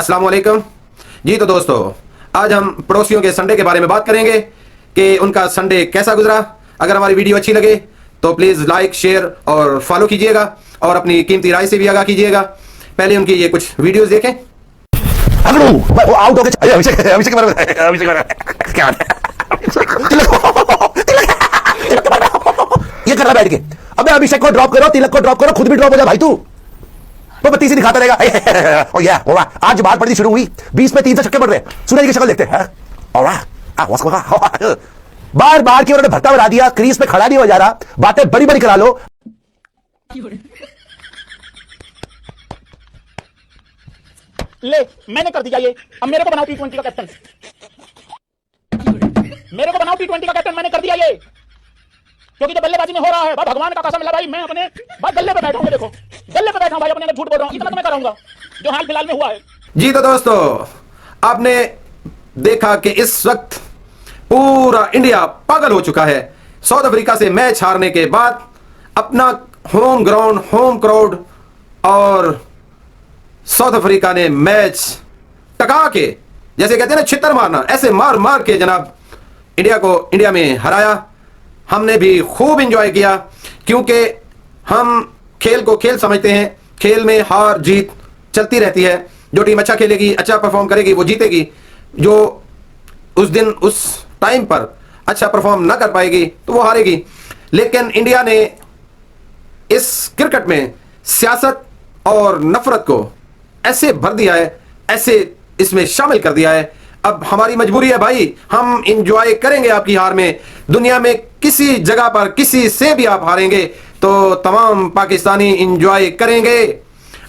अस्सलाम वालेकुम जी। तो दोस्तों, आज हम पड़ोसियों के संडे के बारे में बात करेंगे कि उनका संडे कैसा गुजरा। अगर हमारी वीडियो अच्छी लगे तो प्लीज़ लाइक, शेयर और फॉलो कीजिएगा और अपनी कीमती राय से भी आगाह कीजिएगा। पहले उनकी ये कुछ वीडियोस देखें। वो आउट हो गए। अभिषेक अभिषेक क्या ये कर रहा बैठ के। अबे अभिषेक को ड्रॉप करो, तिलक को ड्रॉप करो, खुद भी ड्रॉप हो जा भाई तू। तो बत्ती से दिखाता रहेगा। ओ या होगा। आज बात पड़ी शुरू हुई, 20 में 3 से छक्के पड़ रहे। सूरज की शक्ल देखते हैं। बार बार की उन्होंने भत्ता बढ़ा दिया, क्रीज पे खड़ा नहीं हो जा रहा। बातें बड़ी बड़ी करा लो। ले मैंने कर दिया ये, अब मेरे को बनाओ T20 का कैप्टन। मेरे को बनाओ T20 का कैप्टन, मैंने कर दिया ये, क्योंकि जो बल्लेबाजी में हो रहा है भगवान का कसम है भाई, मैं अपने गले पे बैठूंगा। देखो गले पे बैठा हूं भाई, अपने झूठ बोल रहा हूं, इतना तो मैं करूंगा जो हाल फिलहाल में हुआ है। जी तो दोस्तों, आपने देखा कि इस वक्त पूरा इंडिया पागल हो चुका है। साउथ अफ्रीका से मैच हारने के बाद अपना होम ग्राउंड, होम क्राउड, और साउथ अफ्रीका ने मैच टका के, जैसे कहते हैं ना छितर मारना, ऐसे मार मार के जनाब इंडिया को इंडिया में हराया। हमने भी खूब एंजॉय किया, क्योंकि हम खेल को खेल समझते हैं। खेल में हार जीत चलती रहती है। जो टीम अच्छा खेलेगी, अच्छा परफॉर्म करेगी, वो जीतेगी। जो उस दिन उस टाइम पर अच्छा परफॉर्म ना कर पाएगी तो वो हारेगी। लेकिन इंडिया ने इस क्रिकेट में सियासत और नफरत को ऐसे भर दिया है, ऐसे इसमें शामिल कर दिया है। अब हमारी मजबूरी है भाई, हम इंजॉय करेंगे आपकी हार में। दुनिया में किसी जगह पर किसी से भी आप हारेंगे तो तमाम पाकिस्तानी इंजॉय करेंगे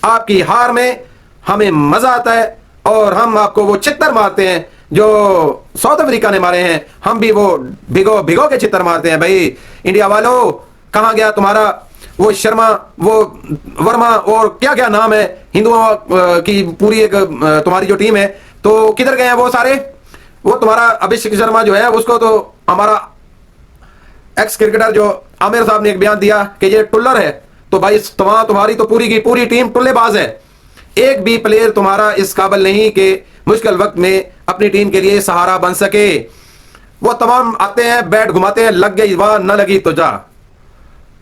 आपकी हार में। हमें मजा आता है और हम आपको वो चित्तर मारते हैं जो साउथ अफ्रीका ने मारे हैं। हम भी वो भिगो भिगो के चित्तर मारते हैं। भाई इंडिया वालों, कहां गया तुम्हारा वो शर्मा, वो वर्मा, और क्या क्या नाम है हिंदुओं की पूरी एक तुम्हारी जो टीम है, तो किधर गए हैं वो सारे? वो तुम्हारा अभिषेक शर्मा जो है, उसको तो हमारा एक्स क्रिकेटर जो आमिर साहब ने एक बयान दिया कि ये टुल्लर है। तो भाई तुम्हारी तो पूरी की पूरी टीम टुल्लेबाज है। एक भी प्लेयर तुम्हारा इस काबिल नहीं कि मुश्किल वक्त में अपनी टीम के लिए सहारा बन सके। वो तमाम आते हैं, बैट घुमाते हैं, लग गई वाह, न लगी तो जा।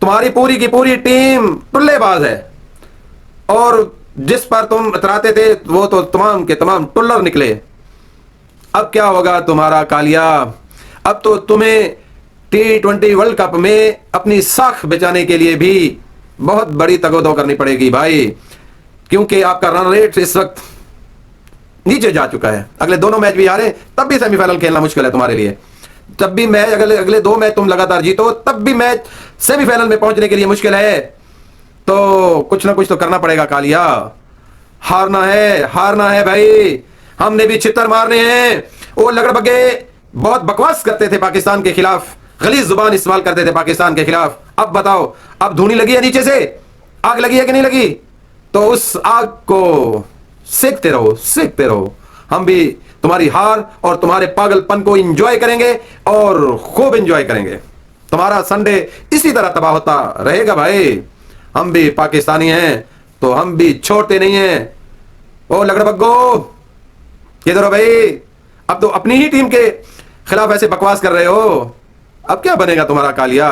तुम्हारी पूरी की पूरी टीम टुल्लेबाज है, और जिस पर तुम इतराते थे वो तो तमाम के तमाम टुल्लर निकले। अब क्या होगा तुम्हारा कालिया? अब तो तुम्हें T20 वर्ल्ड कप में अपनी साख बचाने के लिए भी बहुत बड़ी तगोदो करनी पड़ेगी भाई, क्योंकि आपका रन रेट इस वक्त नीचे जा चुका है। अगले दोनों मैच भी हारे तब भी सेमीफाइनल खेलना मुश्किल है तुम्हारे लिए। तब भी मैच अगले 2 मैच तुम लगातार जीतो तब भी मैच सेमीफाइनल में पहुंचने के लिए मुश्किल है। तो कुछ ना कुछ तो करना पड़ेगा कालिया। हारना है भाई। हमने भी छितर मारने हैं। वो लगड़बग्गे बहुत बकवास करते थे पाकिस्तान के खिलाफ, गलीज जुबान इस्तेमाल करते थे पाकिस्तान के खिलाफ। अब बताओ, अब धूनी लगी है नीचे से? आग लगी है कि नहीं लगी? तो उस आग को सेकते रहो। हम भी तुम्हारी हार और तुम्हारे पागलपन को एंजॉय करेंगे और खूब एंजॉय करेंगे। तुम्हारा संडे इसी तरह तबाह होता रहेगा भाई। हम भी पाकिस्तानी हैं तो हम भी छोड़ते नहीं हैं। ओ लगड़बग्गो, किधर हो भाई? अब तो अपनी ही टीम के खिलाफ ऐसे बकवास कर रहे हो। अब क्या बनेगा तुम्हारा कालिया?